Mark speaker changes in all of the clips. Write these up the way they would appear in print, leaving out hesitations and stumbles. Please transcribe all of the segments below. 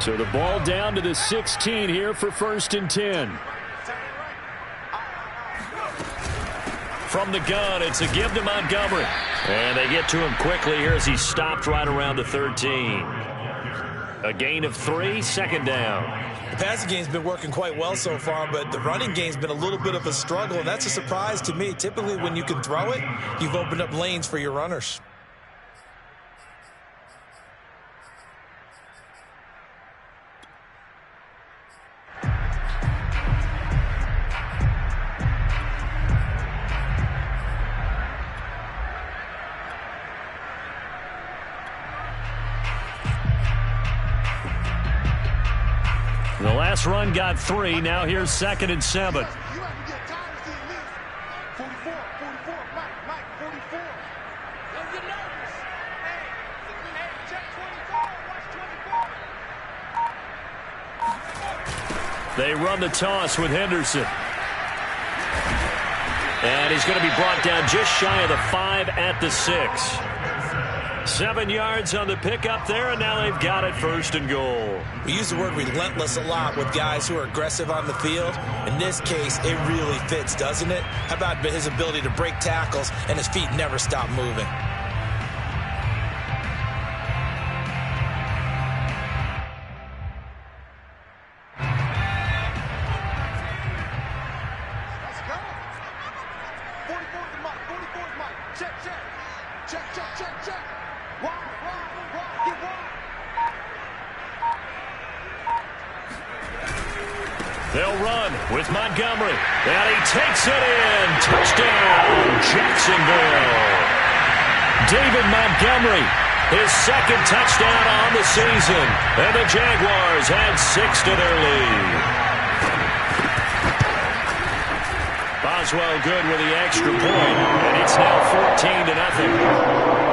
Speaker 1: So the ball down to the 16 here for 1st and 10. From the gun, it's a give to Montgomery. And they get to him quickly here as he stopped right around the 13. A gain of 3, 2nd down.
Speaker 2: The passing game's been working quite well so far, but the running game's been a little bit of a struggle, and that's a surprise to me. Typically, when you can throw it, you've opened up lanes for your runners.
Speaker 1: The last run got 3. Now here's 2nd and 7. They run the toss with Henderson. And he's going to be brought down just shy of the 5 at the 6. 7 yards on the pickup there, and now they've got it 1st and goal.
Speaker 2: We use the word relentless a lot with guys who are aggressive on the field. In this case, it really fits, doesn't it? How about his ability to break tackles and his feet never stop moving?
Speaker 1: They'll run with Montgomery. And he takes it in. Touchdown, Jacksonville. David Montgomery, his 2nd touchdown on the season. And the Jaguars add 6 to their lead. Boswell good with the extra point. And it's now 14-0.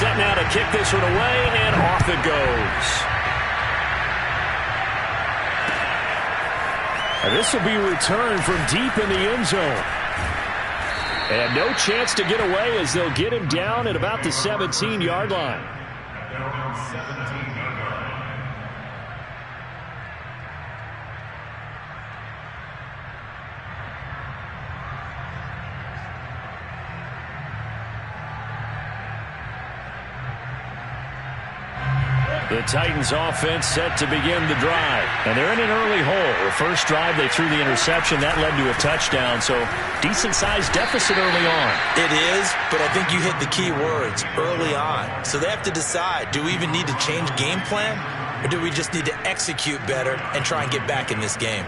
Speaker 1: Set now to kick this one away, and off it goes. And this will be returned from deep in the end zone. And no chance to get away as they'll get him down at about the 17-yard line. The Titans offense set to begin the drive. And they're in an early hole. The first drive, they threw the interception. That led to a touchdown. So decent-sized deficit early on.
Speaker 2: It is, but I think you hit the key words, early on. So they have to decide, do we even need to change game plan? Or do we just need to execute better and try and get back in this game?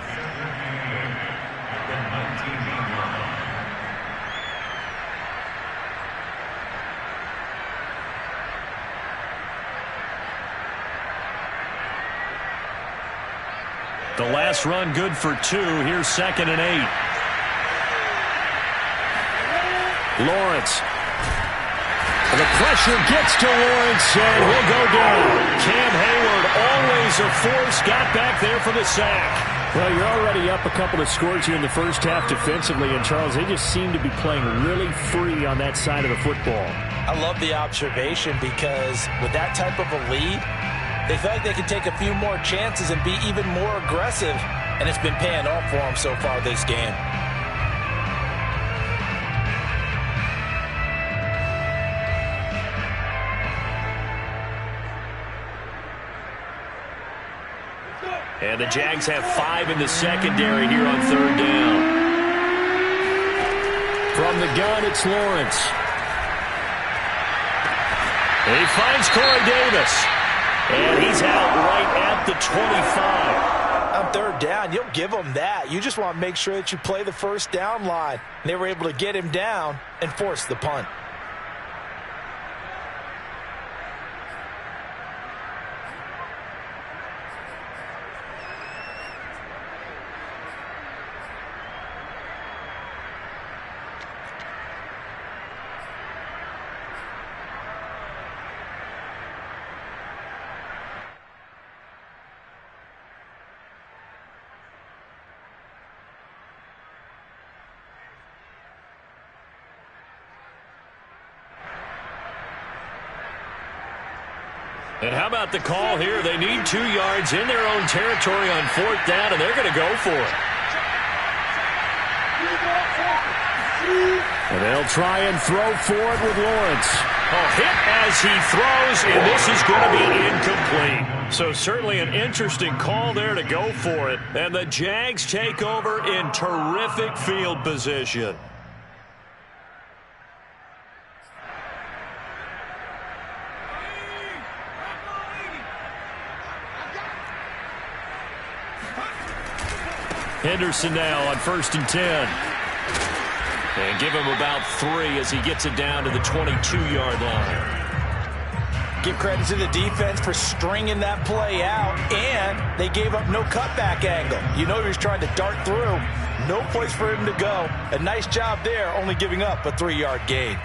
Speaker 1: The last run good for 2. Here's 2nd and 8. Lawrence. The pressure gets to Lawrence, and he'll go down. Cam Hayward, always a force, got back there for the sack. Well, you're already up a couple of scores here in the first half defensively, and Charles, they just seem to be playing really free on that side of the football.
Speaker 2: I love the observation because with that type of a lead, they feel like they can take a few more chances and be even more aggressive, and it's been paying off for them so far this game.
Speaker 1: And the Jags have 5 in the secondary here on 3rd down. From the gun, it's Lawrence. And he finds Corey Davis. And he's out right at the 25.
Speaker 2: On 3rd down, you'll give them that. You just want to make sure that you play the first down line. And they were able to get him down and force the punt.
Speaker 1: And how about the call here? They need 2 yards in their own territory on 4th down, and they're going to go for it. And they'll try and throw for it with Lawrence. Hit as he throws, and this is going to be incomplete. So certainly an interesting call there to go for it. And the Jags take over in terrific field position. Henderson now on 1st and 10. And give him about 3 as he gets it down to the 22-yard line.
Speaker 2: Give credit to the defense for stringing that play out, and they gave up no cutback angle. You know he was trying to dart through. No place for him to go. A nice job there, only giving up a 3-yard gain.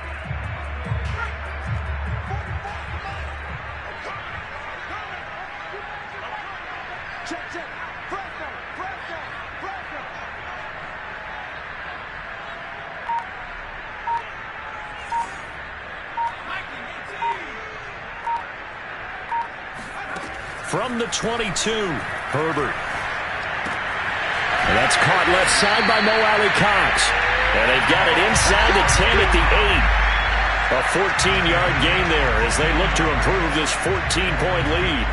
Speaker 1: From the 22, Herbert. And that's caught left side by Mo Alley-Cox. And they've got it inside the 10 at the 8. A 14-yard gain there as they look to improve this 14-point lead.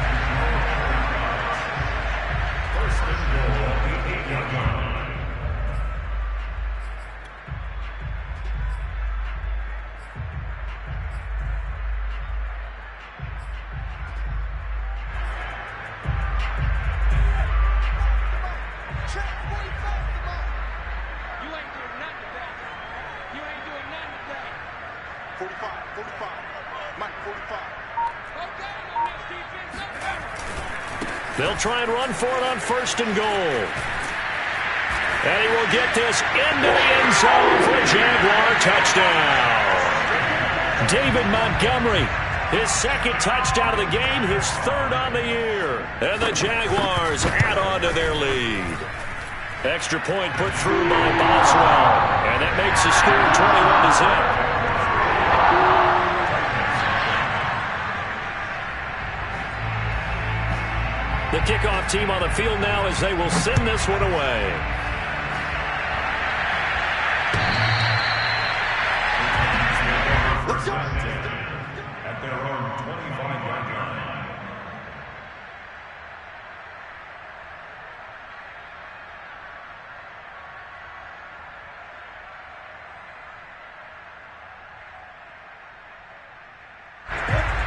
Speaker 1: They'll try and run for it on 1st and goal. And he will get this into the end zone for a Jaguar touchdown. David Montgomery, his 2nd touchdown of the game, his 3rd on the year. And the Jaguars add on to their lead. Extra point put through by Boswell. And that makes the score 21-0. The kickoff team on the field now as they will send this one away.
Speaker 3: At their own 25-yard line.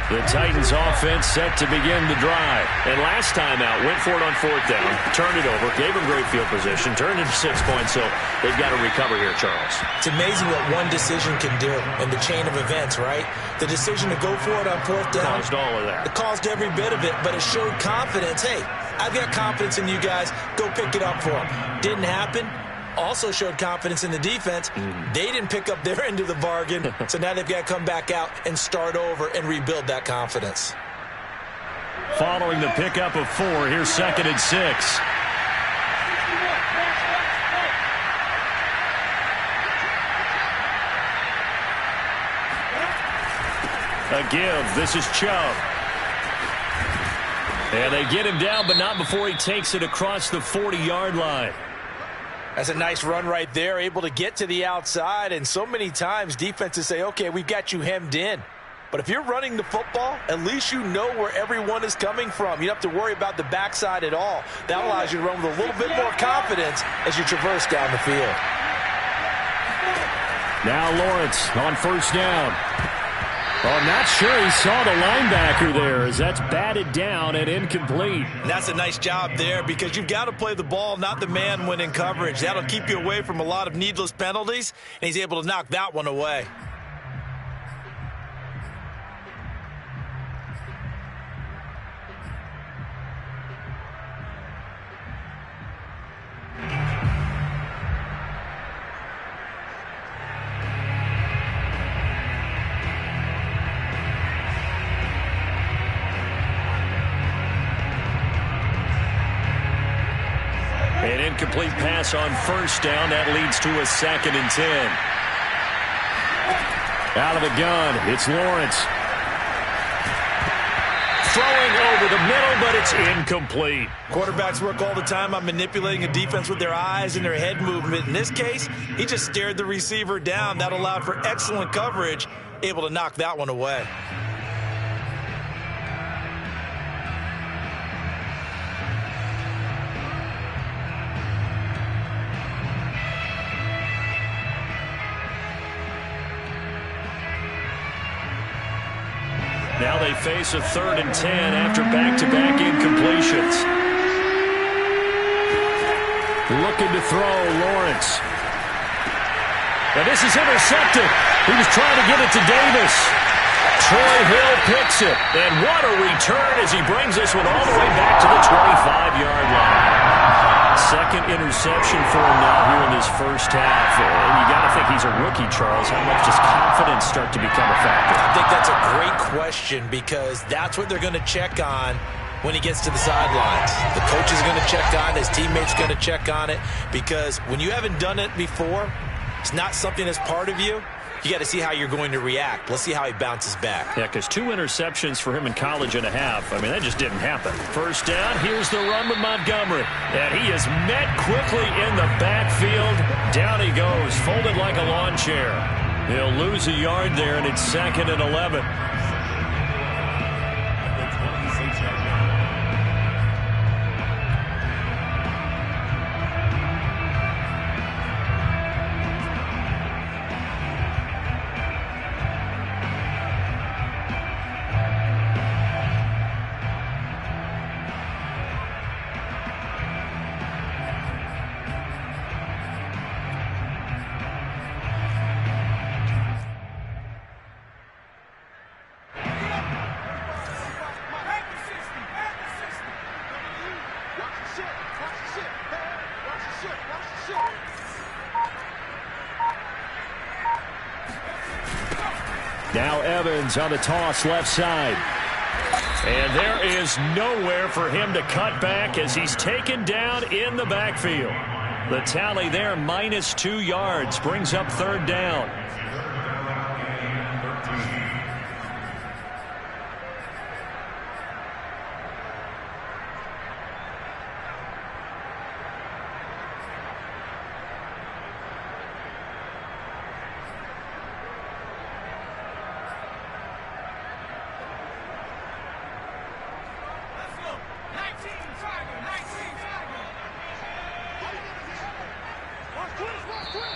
Speaker 1: The Titans offense set to begin the drive. And last time out, went for it on 4th down, turned it over, gave them great field position, turned into 6 points, so they've got to recover here, Charles.
Speaker 2: It's amazing what one decision can do in the chain of events, right? The decision to go for it on 4th down.
Speaker 1: Caused all of that.
Speaker 2: It caused every bit of it, but it showed confidence. Hey, I've got confidence in you guys. Go pick it up for them. Didn't happen. Also showed confidence in the defense. They didn't pick up their end of the bargain, so now they've got to come back out and start over and rebuild that confidence.
Speaker 1: Following the pickup of 4, here's 2nd and 6. A give. This is Chubb. And they get him down, but not before he takes it across the 40-yard line.
Speaker 2: That's a nice run right there, able to get to the outside. And so many times defenses say, okay, we've got you hemmed in. But if you're running the football, at least you know where everyone is coming from. You don't have to worry about the backside at all. That allows you to run with a little bit more confidence as you traverse down the field.
Speaker 1: Now Lawrence on 1st down. I'm not sure he saw the linebacker there as that's batted down and incomplete.
Speaker 2: And that's a nice job there because you've got to play the ball, not the man when in coverage. That'll keep you away from a lot of needless penalties, and he's able to knock that one away.
Speaker 1: An incomplete pass on 1st down. That leads to a 2nd and 10. Out of the gun, it's Lawrence. throwing over the middle, but it's incomplete.
Speaker 2: Quarterbacks work all the time on manipulating a defense with their eyes and their head movement. In this case, he just stared the receiver down. That allowed for excellent coverage, able to knock that one away.
Speaker 1: Now they face a 3rd and 10 after back-to-back incompletions. Looking to throw, Lawrence. And this is intercepted. He was trying to get it to Davis. Troy Hill picks it. And what a return as he brings this one all the way back to the 25-yard line. Second interception for him now here in this first half. And you got to think he's a rookie, Charles. How much does confidence start to become a factor?
Speaker 2: I think that's a great question because that's what they're going to check on when he gets to the sidelines. The coach is going to check on it. His teammates going to check on it because when you haven't done it before, it's not something that's part of you. You got to see how you're going to react. Let's see how he bounces back.
Speaker 1: Yeah, because 2 interceptions for him in college and a half. I mean, that just didn't happen. First down, here's the run with Montgomery. And he is met quickly in the backfield. Down he goes, folded like a lawn chair. He'll lose a yard there, and it's 2nd and 11. Now Evans on the toss left side. And there is nowhere for him to cut back as he's taken down in the backfield. The tally there, -2 yards, brings up 3rd down.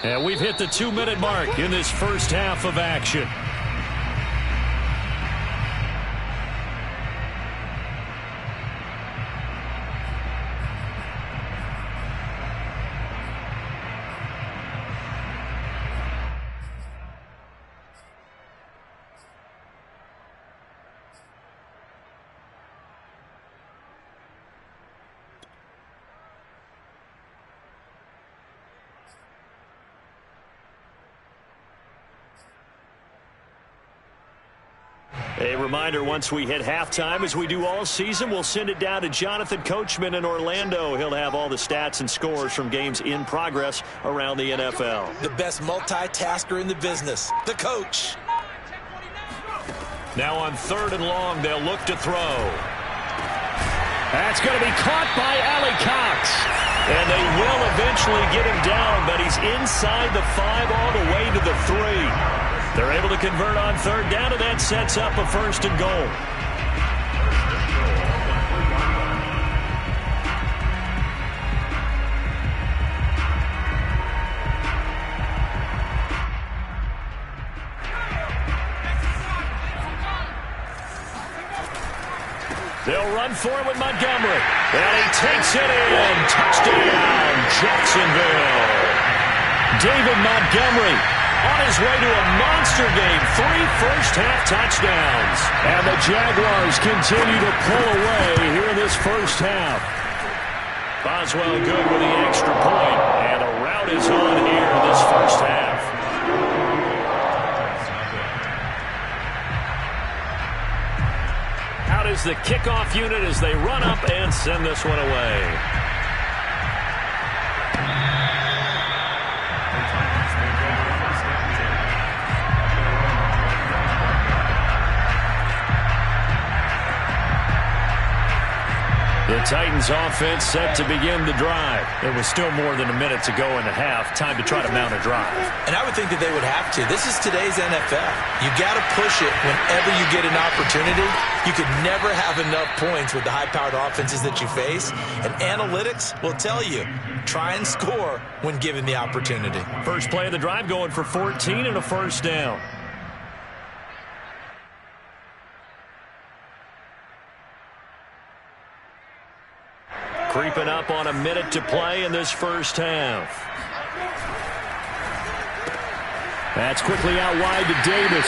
Speaker 1: And we've hit the 2-minute mark in this first half of action. A reminder, once we hit halftime, as we do all season, we'll send it down to Jonathan Coachman in Orlando. He'll have all the stats and scores from games in progress around the NFL.
Speaker 2: The best multitasker in the business, the coach.
Speaker 1: Now on 3rd and long, they'll look to throw. That's going to be caught by Allie Cox. And they will eventually get him down, but he's inside the 5 all the way to the 3. They're able to convert on 3rd down, and that sets up a 1st and goal. They'll run for it with Montgomery. And he takes it in. Touchdown, Jacksonville. David Montgomery on his way to a monster game. 3 first-half touchdowns. And the Jaguars continue to pull away here in this first half. Boswell good with the extra point. And a rout is on here in this first half. Out is the kickoff unit as they run up and send this one away. Titans offense set to begin the drive. It was still more than a minute to go in the half. Time to try to mount a drive.
Speaker 2: And I would think that they would have to. This is today's NFL. You got to push it whenever you get an opportunity. You could never have enough points with the high-powered offenses that you face. And analytics will tell you, try and score when given the opportunity.
Speaker 1: First play of the drive going for 14 and a first down. Creeping up on a minute to play in this first half. That's quickly out wide to Davis.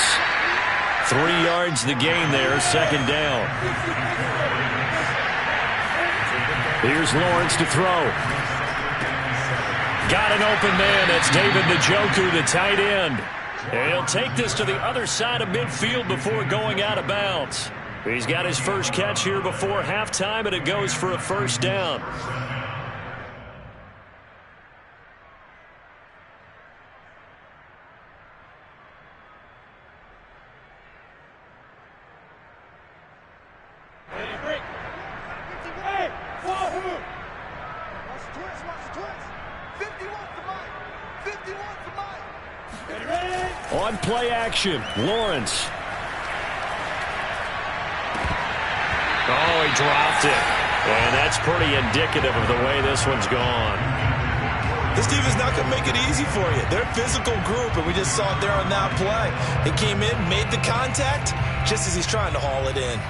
Speaker 1: 3 yards the gain there, second down. Here's Lawrence to throw. Got an open man. That's David Njoku, the tight end. And he'll take this to the other side of midfield before going out of bounds. He's got his first catch here before halftime, and it goes for a first down. On play action, Lawrence. Oh, he dropped it. And that's pretty indicative of the way this one's gone.
Speaker 2: This defense not going to make it easy for you. They're a physical group, and we just saw it there on that play. He came in, made the contact, just as he's trying to haul it in.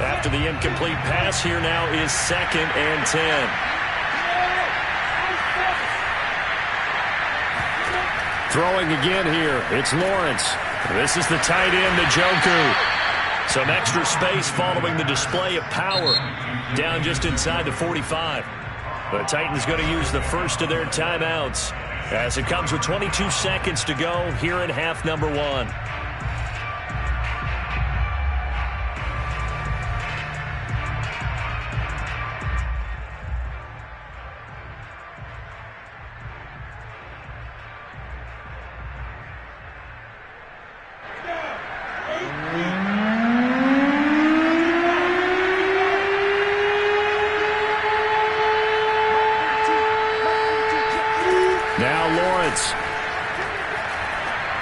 Speaker 1: After the incomplete pass, here now is 2nd and 10. Throwing again here, it's Lawrence. This is the tight end, Njoku. Some extra space following the display of power. Down just inside the 45. The Titans going to use the first of their timeouts as it comes with 22 seconds to go here in half number 1.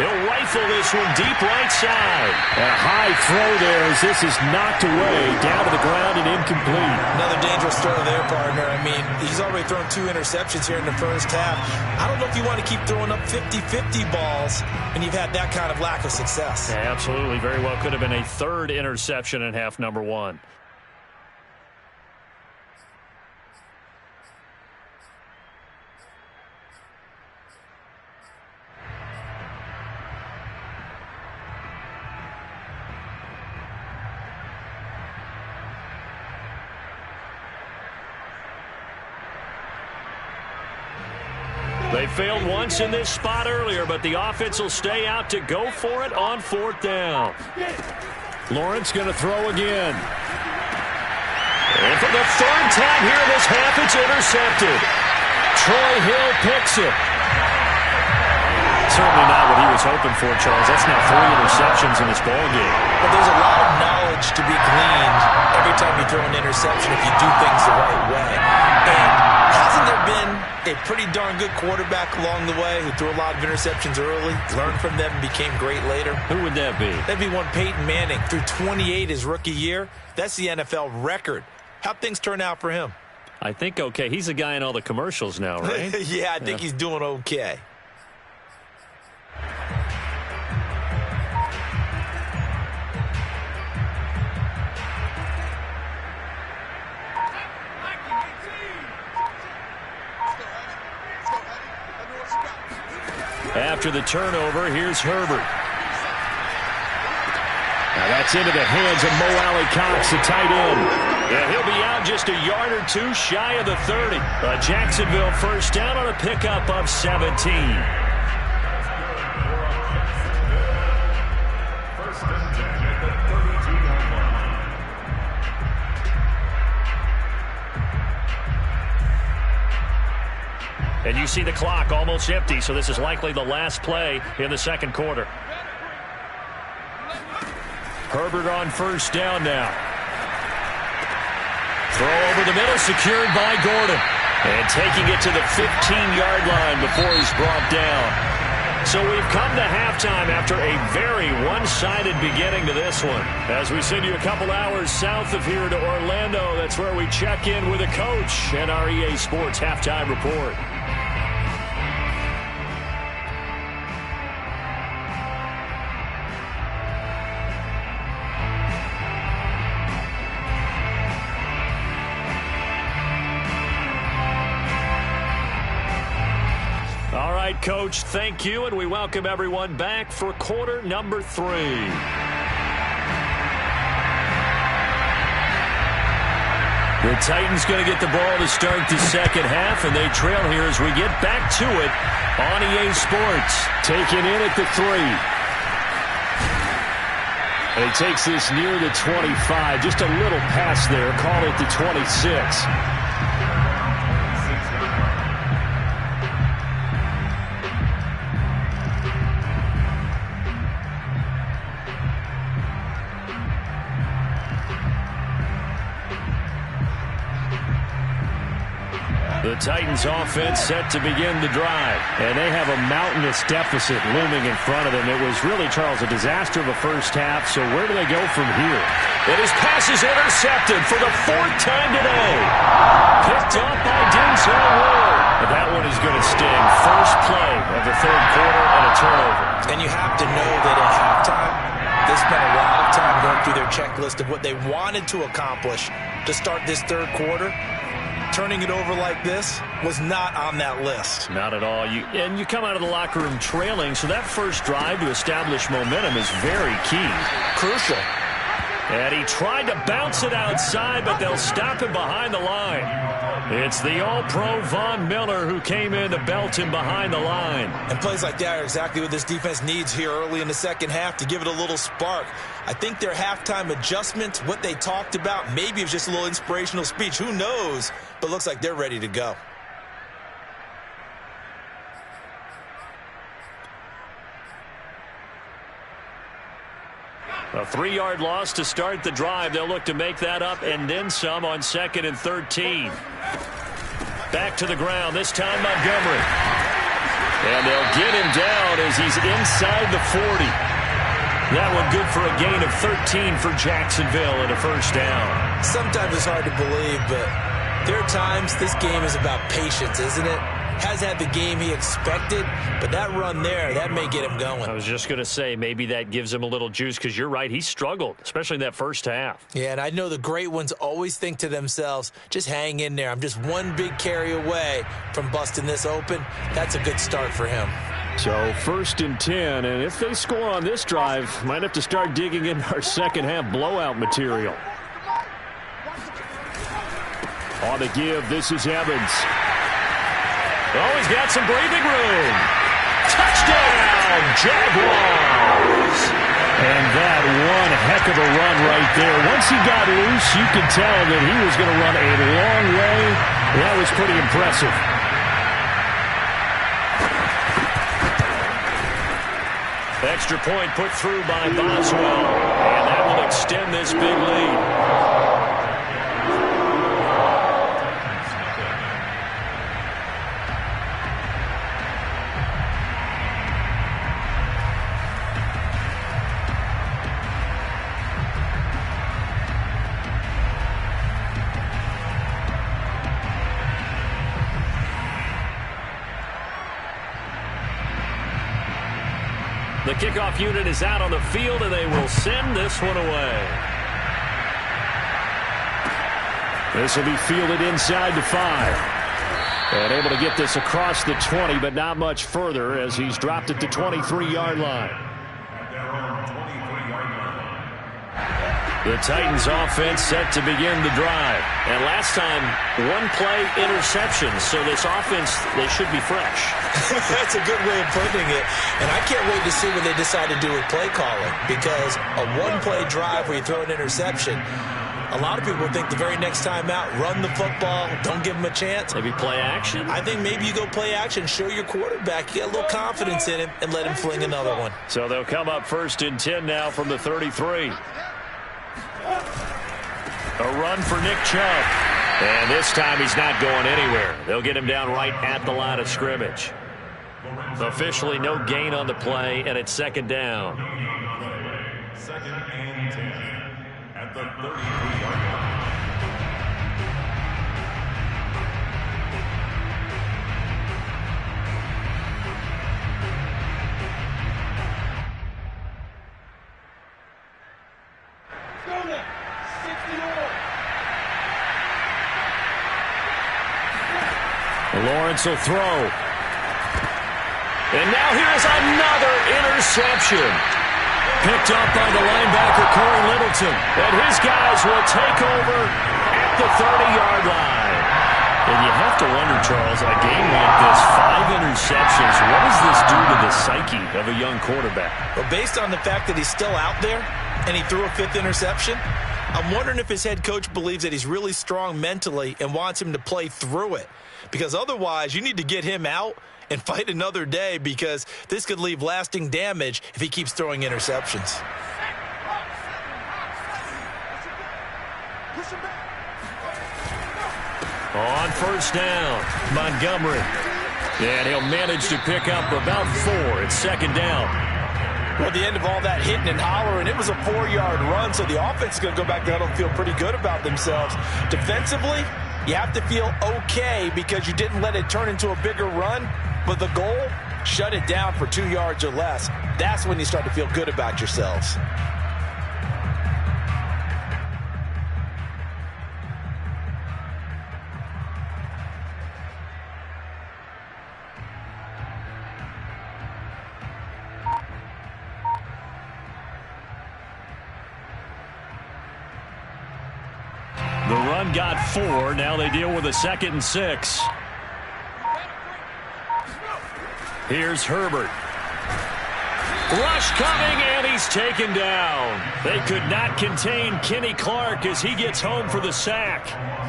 Speaker 1: He'll rifle this one deep right side. A high throw there as this is knocked away, down to the ground and incomplete.
Speaker 2: Another dangerous throw there, partner. I mean, he's already thrown 2 interceptions here in the first half. I don't know if you want to keep throwing up 50-50 balls when you've had that kind of lack of success.
Speaker 1: Yeah, absolutely. Very well could have been a 3rd interception in half number 1. They failed once in this spot earlier, but the offense will stay out to go for it on 4th down. Lawrence going to throw again. And for the 3rd time here in this half, it's intercepted. Troy Hill picks it. Certainly not what he was hoping for, Charles. That's now 3 interceptions in this ballgame.
Speaker 2: But there's a lot of knowledge to be gleaned every time you throw an interception if you do things the right way. And hasn't there been a pretty darn good quarterback along the way who threw a lot of interceptions early, learned from them, and became great later?
Speaker 1: Who would that be?
Speaker 2: That'd be one Peyton Manning. Threw 28 his rookie year. That's the NFL record. How'd things turn out for him?
Speaker 1: I think okay. He's a guy in all the commercials now, right?
Speaker 2: Yeah, I think he's doing okay.
Speaker 1: After the turnover, here's Herbert. Now that's into the hands of Mo Alley-Cox, the tight end. Yeah, he'll be out just a yard or 2 shy of the 30. Jacksonville first down on a pickup of 17. And you see the clock almost empty, so this is likely the last play in the second quarter. Herbert on first down now. Throw over the middle, secured by Gordon. And taking it to the 15-yard line before he's brought down. So we've come to halftime after a very one-sided beginning to this one. As we send you a couple hours south of here to Orlando, that's where we check in with a coach and our EA Sports Halftime Report. Coach, thank you, and we welcome everyone back for quarter number 3. The Titans going to get the ball to start the second half, and they trail here as we get back to it on EA Sports. Taken in at the 3. And he takes this near the 25. Just a little pass there. Call it the 26. The Titans offense set to begin the drive. And they have a mountainous deficit looming in front of them. It was really, Charles, a disaster of a first half. So where do they go from here? And his pass is intercepted for the 4th time today. Picked up by Denzel Ward. And that one is going to sting. First play of the third quarter and a turnover.
Speaker 2: And you have to know that at halftime, they spent a lot of time going through their checklist of what they wanted to accomplish to start this third quarter. Turning it over like this was not on that list.
Speaker 1: Not at all. And you come out of the locker room trailing, so that first drive to establish momentum is very key.
Speaker 2: Crucial.
Speaker 1: And he tried to bounce it outside, but they'll stop him behind the line. It's the All-Pro Von Miller who came in to belt him behind the line.
Speaker 2: And plays like that are exactly what this defense needs here early in the second half to give it a little spark. I think their halftime adjustment, what they talked about, maybe it was just a little inspirational speech. Who knows? But looks like they're ready to go.
Speaker 1: A 3-yard loss to start the drive. They'll look to make that up and then some on 2nd and 13. Back to the ground, this time Montgomery. And they'll get him down as he's inside the 40. That one good for a gain of 13 for Jacksonville and a first down.
Speaker 2: Sometimes it's hard to believe, but there are times this game is about patience, isn't it? Has had the game he expected, but that run there, that may get him going.
Speaker 1: I was just going to say, maybe that gives him a little juice because you're right, he struggled, especially in that first half.
Speaker 2: Yeah, and I know the great ones always think to themselves, just hang in there. I'm just one big carry away from busting this open. That's a good start for him.
Speaker 1: So 1st and 10, and if they score on this drive, might have to start digging in our second half blowout material. On the give, this is Evans. Oh, he's got some breathing room. Touchdown, Jaguars. And that one heck of a run right there. Once he got loose, you could tell that he was going to run a long way. That was pretty impressive. Extra point put through by Boswell. And that will extend this big lead. The kickoff unit is out on the field, and they will send this one away. This will be fielded inside the 5. And able to get this across the 20, but not much further as he's dropped it to 23-yard line. The Titans offense set to begin the drive. And last time, one play interception. So this offense, they should be fresh.
Speaker 2: That's a good way of putting it. And I can't wait to see what they decide to do with play calling. Because a one-play drive where you throw an interception, A lot of people think the very next time out, run the football, don't give him a chance.
Speaker 1: Maybe play action?
Speaker 2: I think maybe you go play action, show your quarterback, you get a little confidence in him, and let him fling another one.
Speaker 1: So they'll come up 1st and 10 now from the 33. A run for Nick Chubb. And this time he's not going anywhere. They'll get him down right at the line of scrimmage. Officially no gain on the play, and it's 2nd down.
Speaker 3: 2nd and 10 at the 33-yard line.
Speaker 1: Lawrence will throw. And now here's another interception. Picked up by the linebacker, Corey Littleton. And his guys will take over at the 30-yard line. And you have to wonder, Charles, a game like this, 5 interceptions, what does this do to the psyche of a young quarterback?
Speaker 2: Well, based on the fact that he's still out there and he threw a 5th interception, I'm wondering if his head coach believes that he's really strong mentally and wants him to play through it. Because otherwise, you need to get him out and fight another day, because this could leave lasting damage if he keeps throwing interceptions.
Speaker 1: On 1st down, Montgomery. And he'll manage to pick up about 4. It's 2nd down.
Speaker 2: Well, at the end of all that hitting and hollering, it was a 4-yard run, so the offense is going to go back there and feel pretty good about themselves. Defensively, you have to feel okay because you didn't let it turn into a bigger run, but the goal, shut it down for 2 yards or less. That's when you start to feel good about yourselves.
Speaker 1: The run got 4. Now they deal with a 2nd and 6. Here's Herbert. Rush coming, and he's taken down. They could not contain Kenny Clark as he gets home for the sack.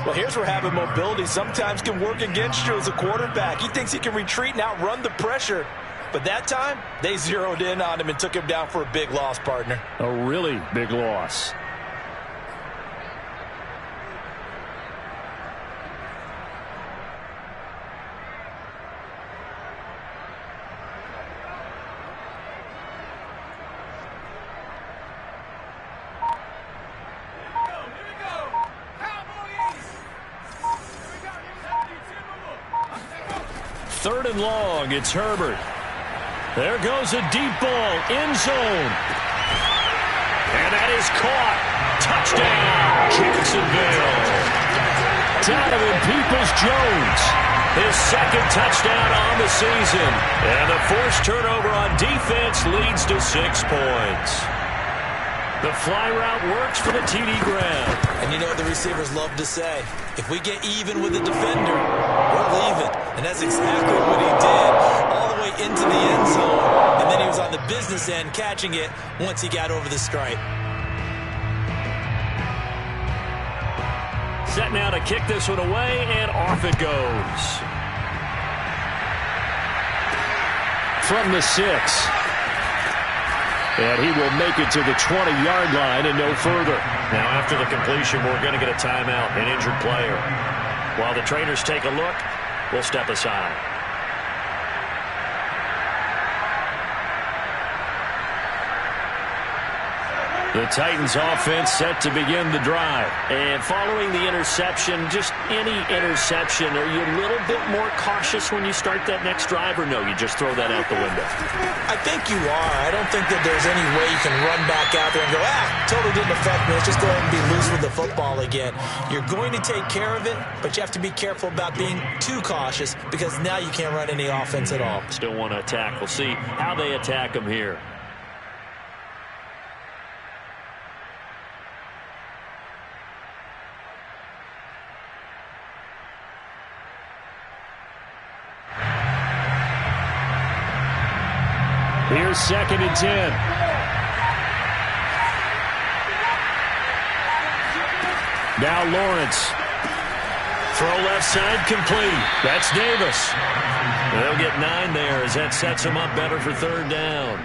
Speaker 2: Well, here's where having mobility sometimes can work against you as a quarterback. He thinks he can retreat and outrun the pressure. But that time, they zeroed in on him and took him down for a big loss, partner.
Speaker 1: A really big loss. Third and long, it's Herbert. There goes a deep ball, end zone. And that is caught. Touchdown, Jacksonville. Donovan Peoples-Jones, his 2nd touchdown on the season. And the forced turnover on defense leads to 6 points. The fly route works for the TD grab.
Speaker 2: And you know what the receivers love to say? If we get even with the defender, we're leaving. And that's exactly what he did, all the way into the end zone. And then he was on the business end catching it once he got over the stripe.
Speaker 1: Set now to kick this one away, and off it goes. From the 6. And he will make it to the 20-yard line and no further. Now, after the completion, we're going to get a timeout, an injured player. While the trainers take a look, we'll step aside. The Titans offense set to begin the drive. And following the interception, just any interception, are you a little bit more cautious when you start that next drive, or no, you just throw that out the window?
Speaker 2: I think you are. I don't think that there's any way you can run back out there and go, totally didn't affect me. Let's just go ahead and be loose with the football again. You're going to take care of it, but you have to be careful about being too cautious because now you can't run any offense at all.
Speaker 1: Still want to attack. We'll see how they attack them here. Here's 2nd and 10. Now Lawrence. Throw left side complete. That's Davis. They'll get 9 there as that sets them up better for third down.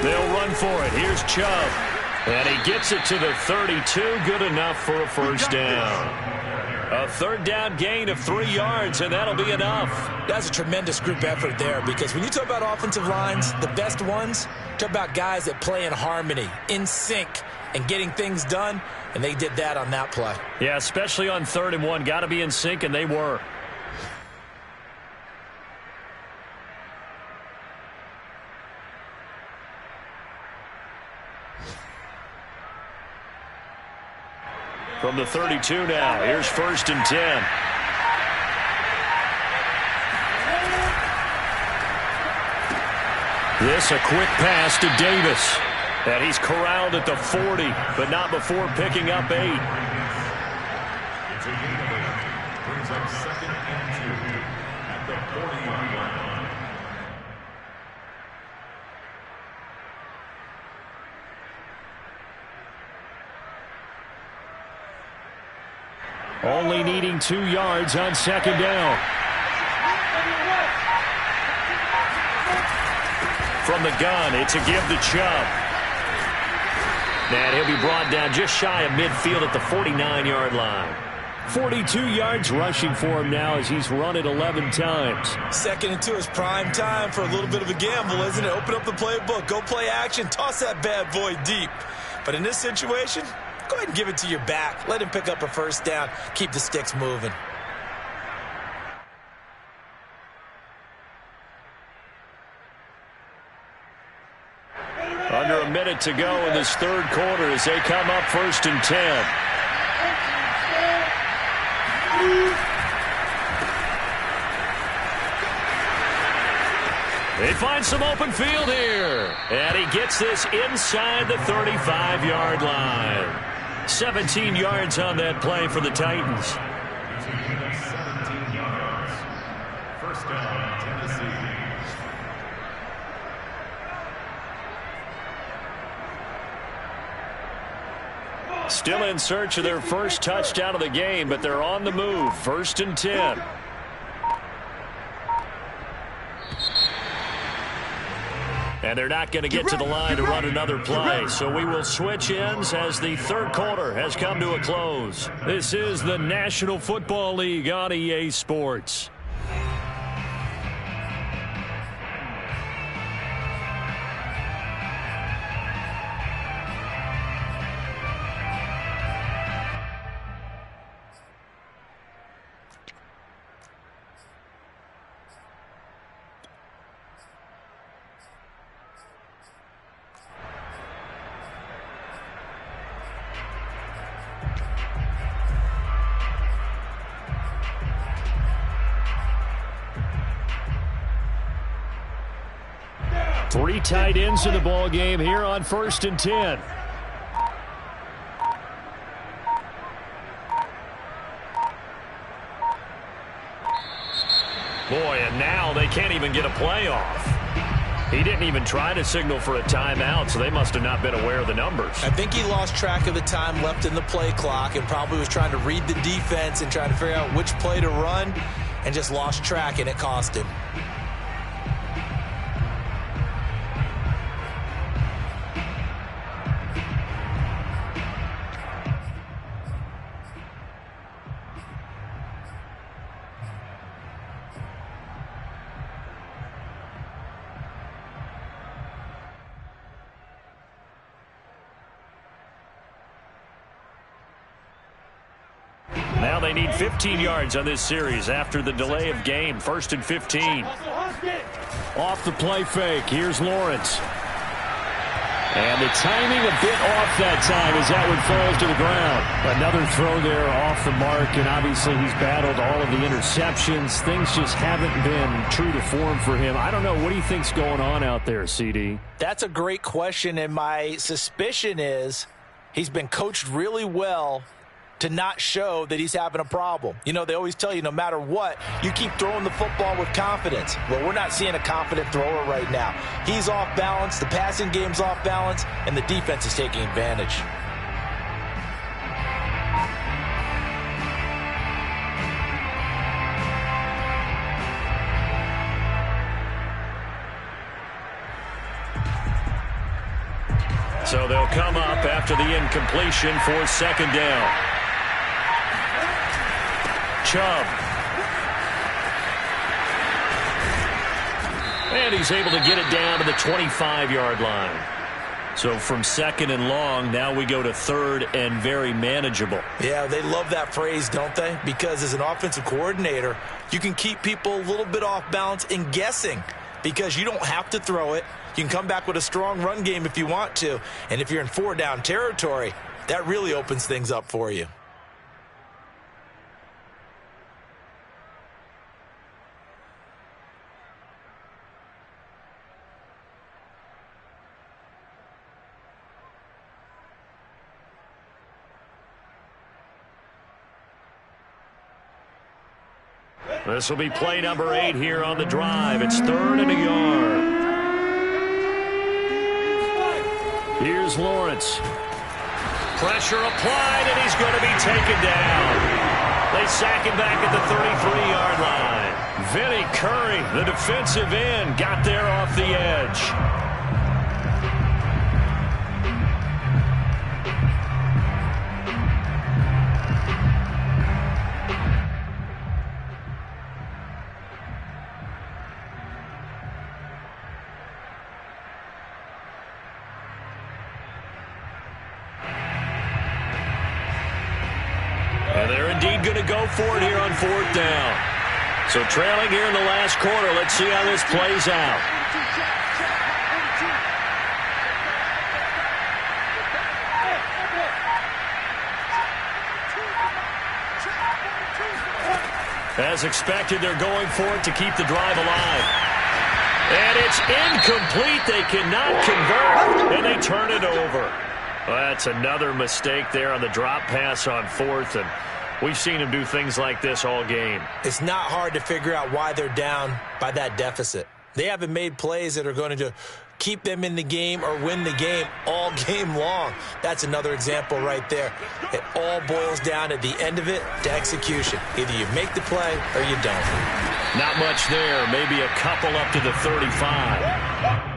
Speaker 1: They'll run for it. Here's Chubb. And he gets it to the 32. Good enough for a first down. A third down gain of 3 yards, and that'll be enough.
Speaker 2: That's a tremendous group effort there, because when you talk about offensive lines, the best ones, talk about guys that play in harmony, in sync, and getting things done, and they did that on that play.
Speaker 1: Yeah, especially on 3rd and 1. Got to be in sync, and they were. From the 32 now, here's 1st and 10. This a quick pass to Davis. And he's corralled at the 40, but not before picking up 8.
Speaker 3: It's a gain of 8. Brings up 2nd and 2 at the 40-yard line.
Speaker 1: Only needing 2 yards on 2nd down. From the gun, it's a give to Chubb. And he'll be brought down just shy of midfield at the 49-yard line. 42 yards rushing for him now as he's run it 11 times.
Speaker 2: 2nd and 2 is prime time for a little bit of a gamble, isn't it? Open up the playbook, go play action, toss that bad boy deep. But in this situation, go ahead and give it to your back. Let him pick up a first down. Keep the sticks moving.
Speaker 1: Under a minute to go in this 3rd quarter as they come up 1st and 10. They find some open field here. And he gets this inside the 35-yard line. 17 yards on that play for the Titans.
Speaker 3: 17 yards. First down, Tennessee.
Speaker 1: Still in search of their first touchdown of the game, but they're on the move. 1st and 10. And they're not going to get to the line to run another play. So we will switch ends as the 3rd quarter has come to a close. This is the National Football League on EA Sports. Three tight ends in the ball game here on 1st and 10. Boy, and now they can't even get a play off. He didn't even try to signal for a timeout, so they must have not been aware of the numbers.
Speaker 2: I think he lost track of the time left in the play clock and probably was trying to read the defense and trying to figure out which play to run and just lost track, and it cost him.
Speaker 1: Now they need 15 yards on this series after the delay of game. 1st and 15. Off the play fake. Here's Lawrence. And the timing a bit off that time as that one falls to the ground.
Speaker 4: Another throw there off the mark, and obviously he's battled all of the interceptions. Things just haven't been true to form for him. I don't know. What do you think's going on out there, CD?
Speaker 2: That's a great question, and my suspicion is he's been coached really well to not show that he's having a problem. You know, they always tell you no matter what, you keep throwing the football with confidence. Well, we're not seeing a confident thrower right now. He's off balance, the passing game's off balance, and the defense is taking advantage.
Speaker 1: So they'll come up after the incompletion for second down. Chubb. And he's able to get it down to the 25-yard line. So from second and long, now we go to third and very manageable.
Speaker 2: Yeah, they love that phrase, don't they? Because as an offensive coordinator, you can keep people a little bit off balance and guessing because you don't have to throw it. You can come back with a strong run game if you want to. And if you're in four-down territory, that really opens things up for you.
Speaker 1: This will be play number 8 here on the drive. It's third and a yard. Here's Lawrence. Pressure applied, and he's going to be taken down. They sack him back at the 33-yard line. Vinny Curry, the defensive end, got there off the edge. And they're indeed going to go for it here on fourth down. So trailing here in the last quarter. Let's see how this plays out. As expected, they're going for it to keep the drive alive. And it's incomplete. They cannot convert, and they turn it over. Well, that's another mistake there on the drop pass on fourth, and we've seen him do things like this all game.
Speaker 2: It's not hard to figure out why they're down by that deficit. They haven't made plays that are going to keep them in the game or win the game all game long. That's another example right there. It all boils down at the end of it to execution. Either you make the play or you don't.
Speaker 1: Not much there. Maybe a couple up to the 35.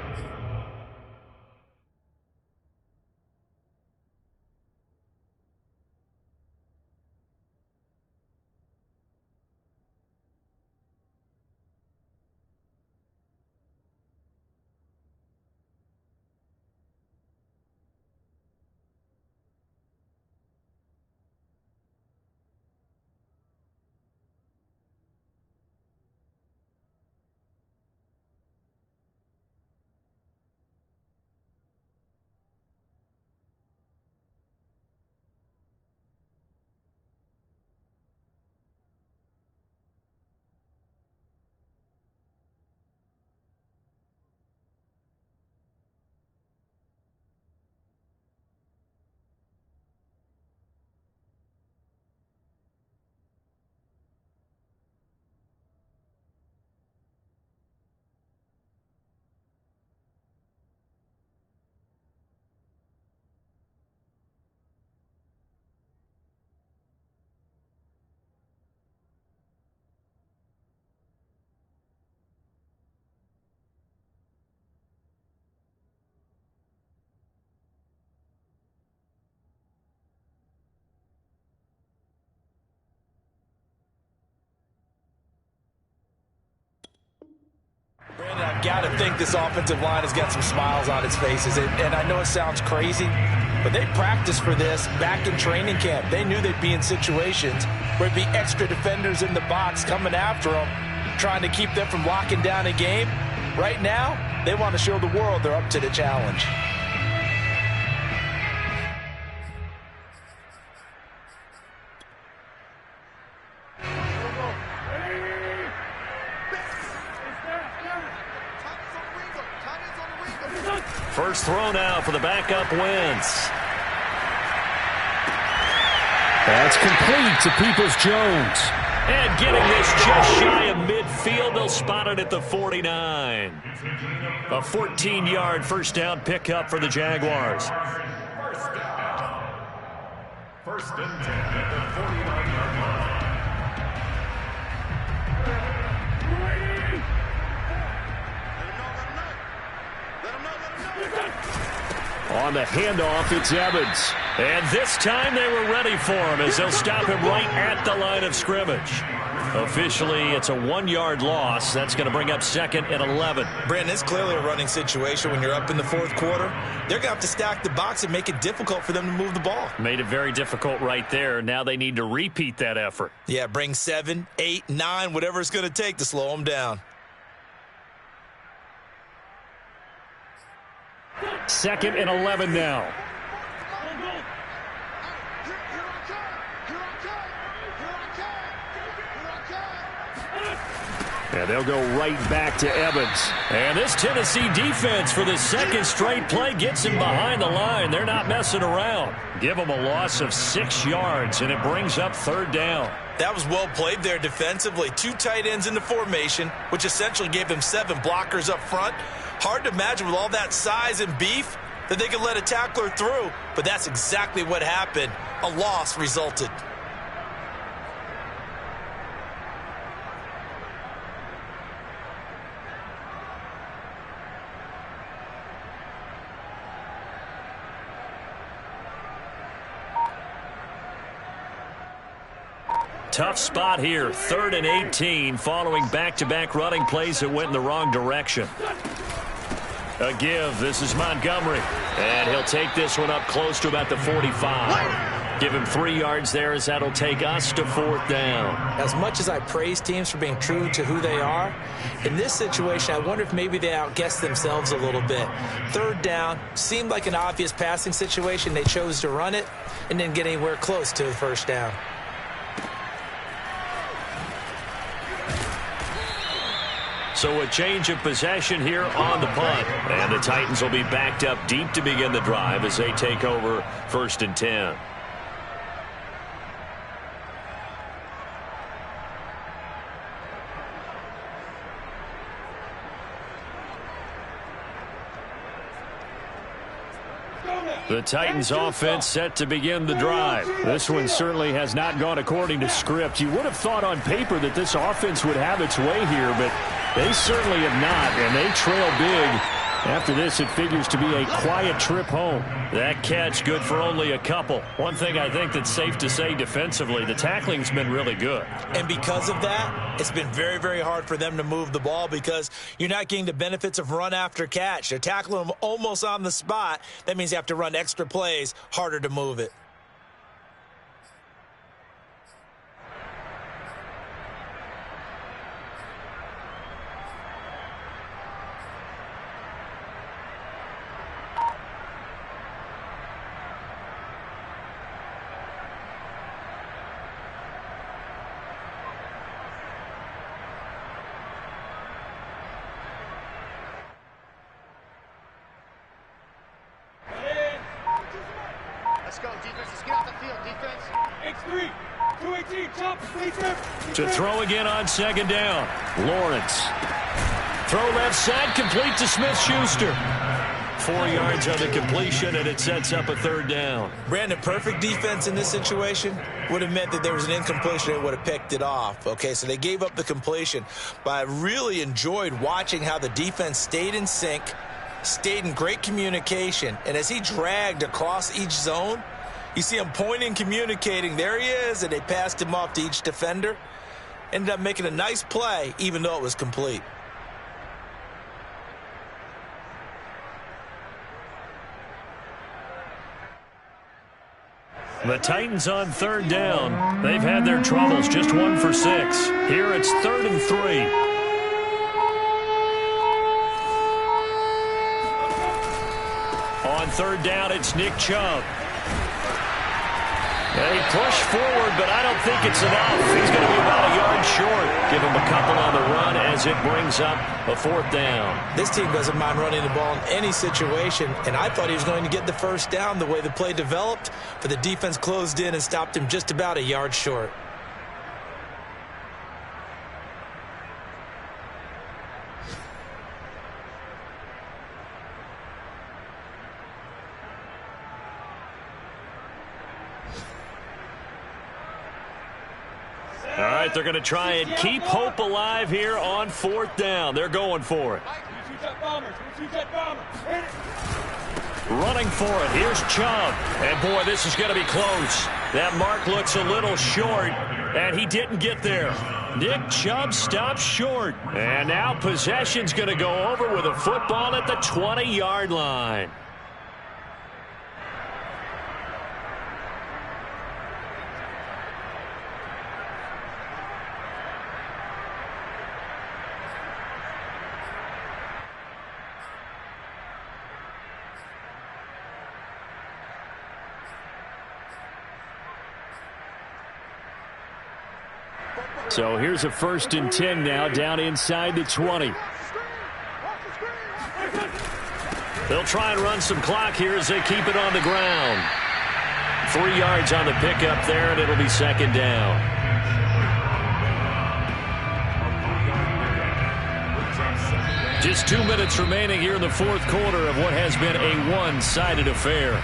Speaker 2: Brandon, I've got to think this offensive line has got some smiles on its faces. And I know it sounds crazy, but they practiced for this back in training camp. They knew they'd be in situations where it'd be extra defenders in the box coming after them, trying to keep them from locking down a game. Right now, they want to show the world they're up to the challenge.
Speaker 1: First throw now for the backup Wentz.
Speaker 4: That's complete to Peoples-Jones.
Speaker 1: And getting this just shy of midfield. They'll spot it at the 49. A 14-yard first down pickup for the Jaguars.
Speaker 3: First and 10 at the 49-yard line.
Speaker 4: On the handoff, it's Evans.
Speaker 1: And this time they were ready for him as they'll stop him right at the line of scrimmage. Officially, it's a 1-yard loss. That's going to bring up 2nd and 11.
Speaker 2: Brandon, it's clearly a running situation when you're up in the fourth quarter. They're going to have to stack the box and make it difficult for them to move the ball.
Speaker 1: Made it very difficult right there. Now they need to repeat that effort.
Speaker 2: Yeah, bring 7, 8, 9, whatever it's going to take to slow them down.
Speaker 4: 2nd and 11 now. And they'll go right back to Evans.
Speaker 1: And this Tennessee defense for the second straight play gets him behind the line. They're not messing around. Give them a loss of 6 yards, and it brings up 3rd down.
Speaker 2: That was well played there defensively. 2 tight ends in the formation, which essentially gave them 7 blockers up front. Hard to imagine with all that size and beef that they could let a tackler through, but that's exactly what happened. A loss resulted.
Speaker 1: Tough spot here, 3rd and 18, following back-to-back running plays that went in the wrong direction. A give. This is Montgomery. And he'll take this one up close to about the 45. Give him 3 yards there as that'll take us to 4th down.
Speaker 2: As much as I praise teams for being true to who they are, in this situation, I wonder if maybe they outguessed themselves a little bit. 3rd down seemed like an obvious passing situation. They chose to run it and didn't get anywhere close to the 1st down.
Speaker 1: So a change of possession here on the punt. And the Titans will be backed up deep to begin the drive as they take over 1st and 10. The Titans offense set to begin the drive.
Speaker 4: This one certainly has not gone according to script. You would have thought on paper that this offense would have its way here, but they certainly have not, and they trail big. After this, it figures to be a quiet trip home.
Speaker 1: That catch good for only a couple. One thing I think that's safe to say defensively, the tackling's been really good.
Speaker 2: And because of that, it's been very, very hard for them to move the ball because you're not getting the benefits of run after catch. They're tackling them almost on the spot. That means you have to run extra plays, harder to move it.
Speaker 1: To throw again on 2nd down. Lawrence. Throw left side, complete to Smith-Schuster. 4 yards on the completion, and it sets up a 3rd down.
Speaker 2: Brandon, perfect defense in this situation would have meant that there was an incompletion. They would have picked it off. Okay, so they gave up the completion. But I really enjoyed watching how the defense stayed in sync, stayed in great communication. And as he dragged across each zone, you see him pointing, communicating. There he is, and they passed him off to each defender. Ended up making a nice play, even though it was complete.
Speaker 1: The Titans on 3rd down. They've had their troubles, just 1 for 6. Here it's 3rd and 3. On 3rd down, it's Nick Chubb.
Speaker 4: They push forward, but I don't think it's enough. He's going to be about a yard short. Give him a couple on the run as it brings up a 4th down.
Speaker 2: This team doesn't mind running the ball in any situation, and I thought he was going to get the first down the way the play developed, but the defense closed in and stopped him just about a yard short.
Speaker 4: All right, they're going to try and keep hope alive here on 4th down. They're going for it. Running for it. Here's Chubb. And, boy, this is going to be close. That mark looks a little short, and he didn't get there. Nick Chubb stops short. And now possession's going to go over with a football at the 20-yard line. So here's a 1st and 10 now down inside the 20. They'll try and run some clock here as they keep it on the ground. 3 yards on the pickup there, and it'll be 2nd down. Just 2 minutes remaining here in the 4th quarter of what has been a one-sided affair.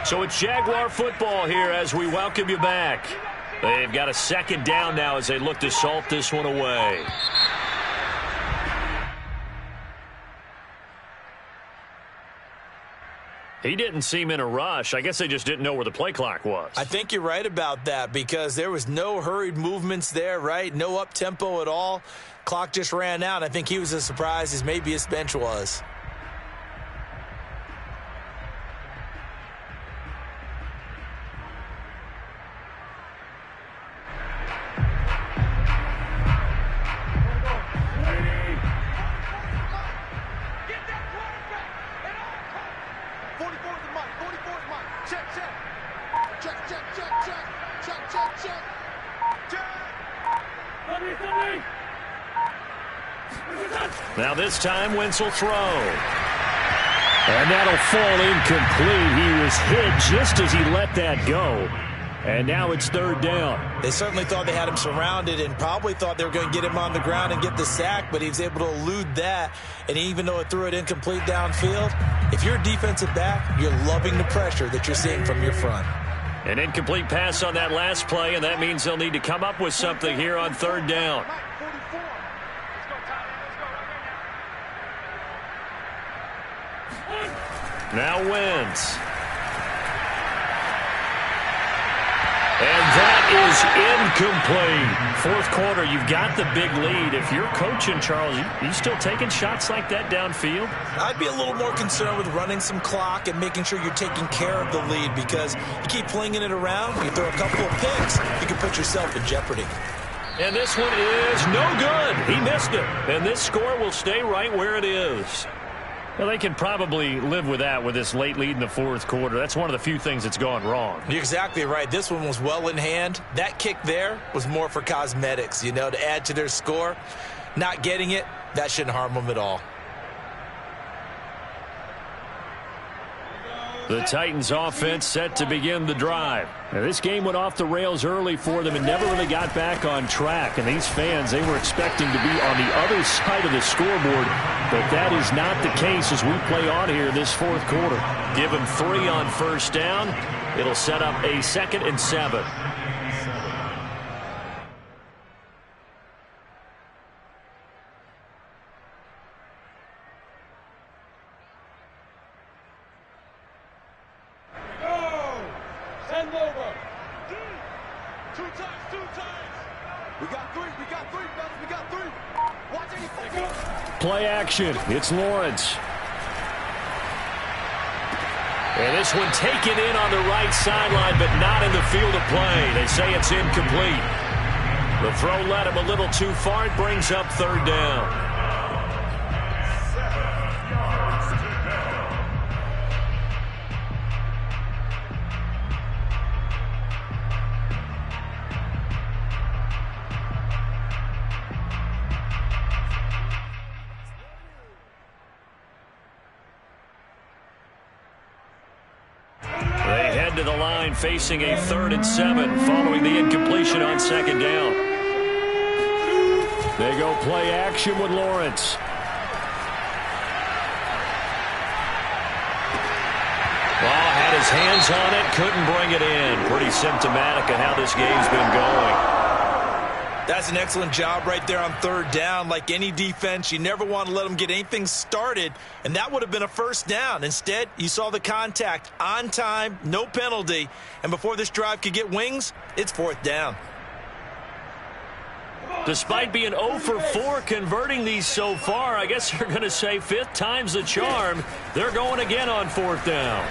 Speaker 4: So it's Jaguar football here as we welcome you back. They've got a 2nd down now as they look to salt this one away. He didn't seem in a rush. I guess they just didn't know where the play clock was.
Speaker 2: I think you're right about that because there was no hurried movements there, right? No up-tempo at all. Clock just ran out. I think he was as surprised as maybe his bench was.
Speaker 4: Now this time Wentz will throw. And that'll fall incomplete. He was hit just as he let that go. And now it's 3rd down.
Speaker 2: They certainly thought they had him surrounded and probably thought they were going to get him on the ground and get the sack, but he was able to elude that. And even though it threw it incomplete downfield, if you're a defensive back, you're loving the pressure that you're seeing from your front.
Speaker 4: An incomplete pass on that last play, and that means they'll need to come up with something here on 3rd down. Now Wentz. And that is incomplete. 4th quarter, you've got the big lead. If you're coaching, Charles, you still taking shots like that downfield?
Speaker 2: I'd be a little more concerned with running some clock and making sure you're taking care of the lead because you keep flinging it around, you throw a couple of picks, you can put yourself in jeopardy.
Speaker 4: And this one is no good. He missed it. And this score will stay right where it is. Well, they can probably live with that with this late lead in the 4th quarter. That's one of the few things that's gone wrong.
Speaker 2: You're exactly right. This one was well in hand. That kick there was more for cosmetics, you know, to add to their score. Not getting it, that shouldn't harm them at all.
Speaker 4: The Titans offense set to begin the drive. Now, this game went off the rails early for them and never really got back on track. And these fans, they were expecting to be on the other side of the scoreboard. But that is not the case as we play on here this 4th quarter. Give them 3 on 1st down. It'll set up a 2nd and 7.
Speaker 5: Send over. We got three, fellas. We got three. Watch it.
Speaker 4: Play action. It's Lawrence. And this one taken in on the right sideline, but not in the field of play. They say it's incomplete. The throw led him a little too far. It brings up third down. To the line, facing a 3rd and 7 following the incompletion on 2nd down. They go play action with Lawrence. Well, had his hands on it, couldn't bring it in. Pretty symptomatic of how this game's been going.
Speaker 2: That's an excellent job right there on 3rd down. Like any defense, you never want to let them get anything started, and that would have been a 1st down. Instead, you saw the contact on time, no penalty, and before this drive could get wings, it's 4th down.
Speaker 4: Despite being 0 for 4 converting these so far, I guess they're going to say 5th time's the charm. They're going again on 4th down.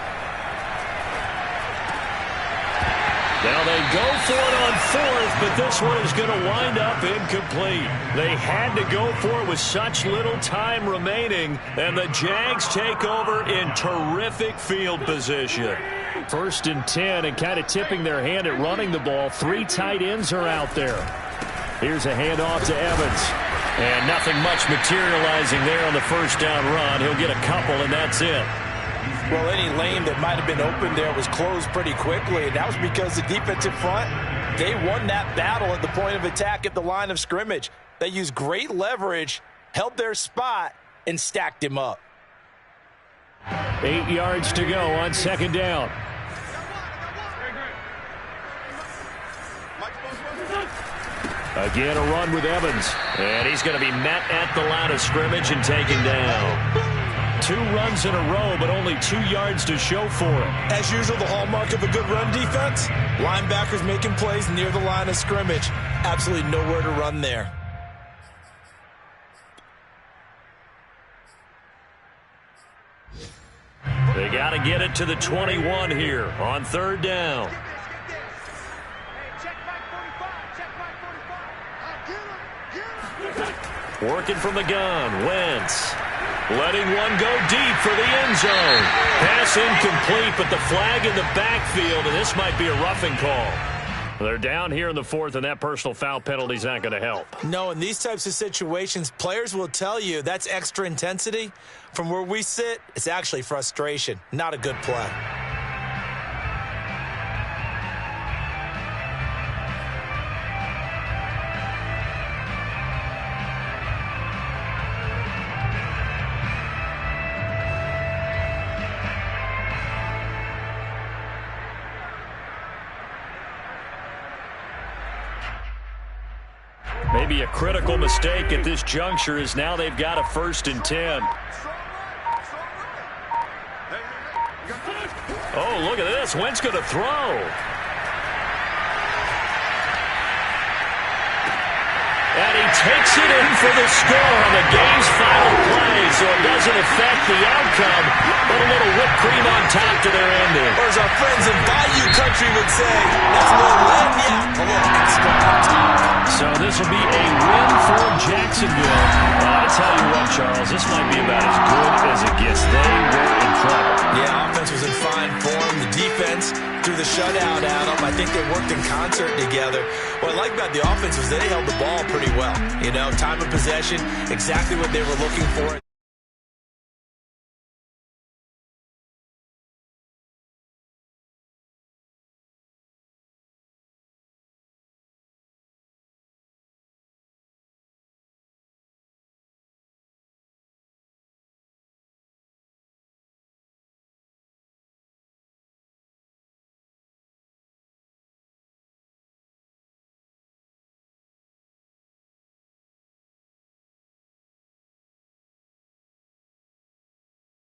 Speaker 4: Now they go for it on 4th, but this one is going to wind up incomplete. They had to go for it with such little time remaining, and the Jags take over in terrific field position. 1st and 10, and kind of tipping their hand at running the ball. 3 tight ends are out there. Here's a handoff to Evans. And nothing much materializing there on the 1st down run. He'll get a couple, and that's it.
Speaker 2: Well, any lane that might have been open there was closed pretty quickly, and that was because the defensive front, they won that battle at the point of attack at the line of scrimmage. They used great leverage, held their spot, and stacked him up.
Speaker 4: 8 yards to go on 2nd down. Again, a run with Evans. And he's going to be met at the line of scrimmage and taken down. 2 runs in a row, but only 2 yards to show for it.
Speaker 2: As usual, the hallmark of a good run defense, linebackers making plays near the line of scrimmage. Absolutely nowhere to run there.
Speaker 4: They got to get it to the 21 here on 3rd down. Working from the gun, Wentz. Letting one go deep for the end zone. Pass incomplete, but the flag in the backfield, and this might be a roughing call. They're down here in the 4th, and that personal foul penalty is not going to help.
Speaker 2: No, in these types of situations, players will tell you that's extra intensity. From where we sit, it's actually frustration, not a good play.
Speaker 4: Maybe a critical mistake at this juncture is now they've got a 1st and 10. Oh, look at this. Wentz going to throw. And he takes it in for the score on the game's final play, so it doesn't affect the outcome, but a little whipped cream on top to their ending.
Speaker 2: Or as our friends in Bayou Country would say, that's a little lagniappe, a little extra on top.
Speaker 4: So this will be a win for Jacksonville. I tell you what, Charles, this might be about as good as it gets. They were in trouble.
Speaker 2: Yeah, offense was in fine form. The defense threw the shutout at them. I think they worked in concert together. What I like about the offense was they held the ball pretty well. You know, time of possession, exactly what they were looking for.